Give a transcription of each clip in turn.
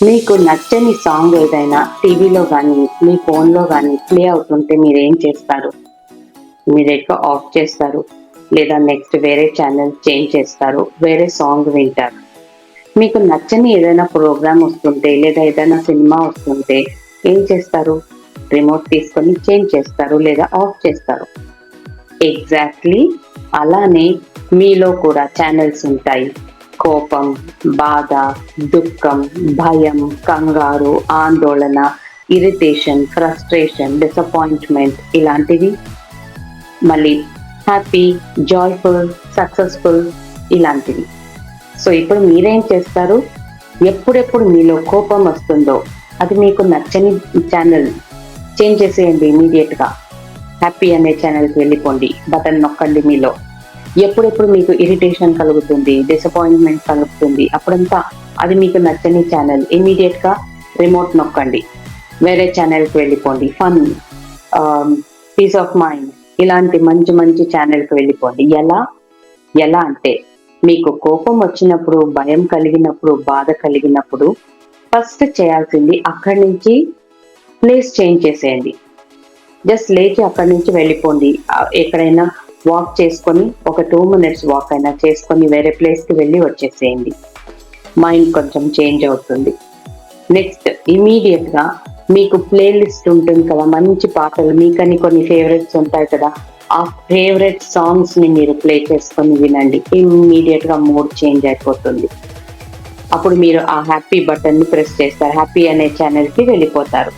మీకు నచ్చని సాంగ్ ఏదైనా టీవీలో కానీ మీ ఫోన్లో కానీ ప్లే అవుతుంటే మీరేం చేస్తారు? మీరెక్కువ ఆఫ్ చేస్తారు, లేదా నెక్స్ట్ వేరే ఛానల్ చేంజ్ చేస్తారు, వేరే సాంగ్ వింటారు. మీకు నచ్చని ఏదైనా ప్రోగ్రామ్ వస్తుంటే లేదా ఏదైనా సినిమా వస్తుంటే ఏం చేస్తారు? రిమోట్ తీసుకొని చేంజ్ చేస్తారు లేదా ఆఫ్ చేస్తారు. ఎగ్జాక్ట్లీ అలానే మీలో కూడా ఛానల్స్ ఉంటాయి. కోపం, బాధ, దుఃఖం, భయం, కంగారు, ఆందోళన, ఇరిటేషన్, ఫ్రస్ట్రేషన్, డిసప్పాయింట్మెంట్ ఇలాంటివి. మళ్ళీ హ్యాపీ, జాయ్ఫుల్, సక్సెస్ఫుల్ ఇలాంటివి. సో ఇప్పుడు మీరేం చేస్తారు? ఎప్పుడెప్పుడు మీలో కోపం వస్తుందో అది మీకు నచ్చని ఛానల్ చేంజ్ చేసేయండి ఇమీడియట్గా. హ్యాపీ అనే ఛానల్కి వెళ్ళిపోండి, బటన్ నొక్కండి మీలో. ఎప్పుడెప్పుడు మీకు ఇరిటేషన్ కలుగుతుంది, డిసప్పాయింట్మెంట్ కలుగుతుంది, అప్పుడంతా అది మీకు నచ్చని ఛానల్, ఇమీడియట్గా రిమోట్ నొక్కండి, వేరే ఛానల్కి వెళ్ళిపోండి. ఫన్, పీస్ ఆఫ్ మైండ్ ఇలాంటి మంచి మంచి ఛానల్కి వెళ్ళిపోండి. ఎలా అంటే మీకు కోపం వచ్చినప్పుడు, భయం కలిగినప్పుడు, బాధ కలిగినప్పుడు ఫస్ట్ చేయాల్సింది అక్కడి నుంచి ప్లేస్ చేంజ్ చేసేయండి. జస్ట్ లేచి అక్కడి నుంచి వెళ్ళిపోండి. ఎక్కడైనా వాక్ చేసుకొని ఒక 2 minutes వాక్ అయినా చేసుకొని వేరే ప్లేస్కి వెళ్ళి వచ్చేసేయండి. మైండ్ కొంచెం చేంజ్ అవుతుంది. నెక్స్ట్ ఇమీడియట్గా మీకు ప్లేలిస్ట్ ఉంటుంది కదా, మంచి పాటలు, మీకని కొన్ని ఫేవరెట్స్ ఉంటాయి కదా, ఆ ఫేవరెట్ సాంగ్స్ని మీరు ప్లే చేసుకొని వినండి. ఇమీడియట్గా మూడ్ చేంజ్ అయిపోతుంది. అప్పుడు మీరు ఆ హ్యాపీ బటన్ని ప్రెస్ చేస్తారు, హ్యాపీ అనే ఛానల్కి వెళ్ళిపోతారు.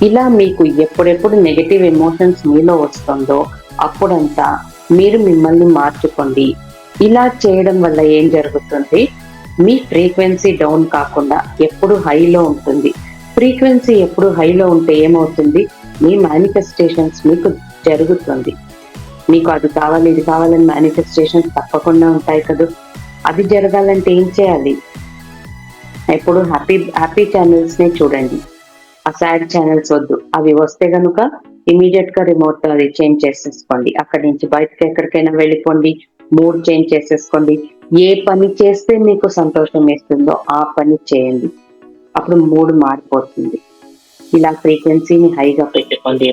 ఇలా మీకు ఎప్పుడెప్పుడు నెగటివ్ ఎమోషన్స్ మీలో వస్తుందో అప్పుడంతా మీరు మిమ్మల్ని మార్చుకోండి. ఇలా చేయడం వల్ల ఏం జరుగుతుంది? మీ ఫ్రీక్వెన్సీ డౌన్ కాకుండా ఎప్పుడు హైలో ఉంటుంది. ఫ్రీక్వెన్సీ ఎప్పుడు హైలో ఉంటే ఏమవుతుంది? మీ మేనిఫెస్టేషన్స్ మీకు జరుగుతుంది. మీకు అది కావాలి, ఇది కావాలని మేనిఫెస్టేషన్స్ తప్పకుండా ఉంటాయి కదా. అది జరగాలంటే ఏం చేయాలి? ఎప్పుడు హ్యాపీ ఛానల్స్ని చూడండి. ఆ సాడ్ ఛానల్స్ వద్దు. అవి వస్తే కనుక ఇమీడియట్గా రిమోట్ అది చేంజ్ చేసేసుకోండి. అక్కడి నుంచి బయటకి ఎక్కడికైనా వెళ్ళిపోండి, మూడ్ చేంజ్ చేసేసుకోండి. ఏ పని చేస్తే మీకు సంతోషం వేస్తుందో ఆ పని చేయండి. అప్పుడు మూడ్ మారిపోతుంది. ఇలా ఫ్రీక్వెన్సీని హైగా పెట్టుకోండి.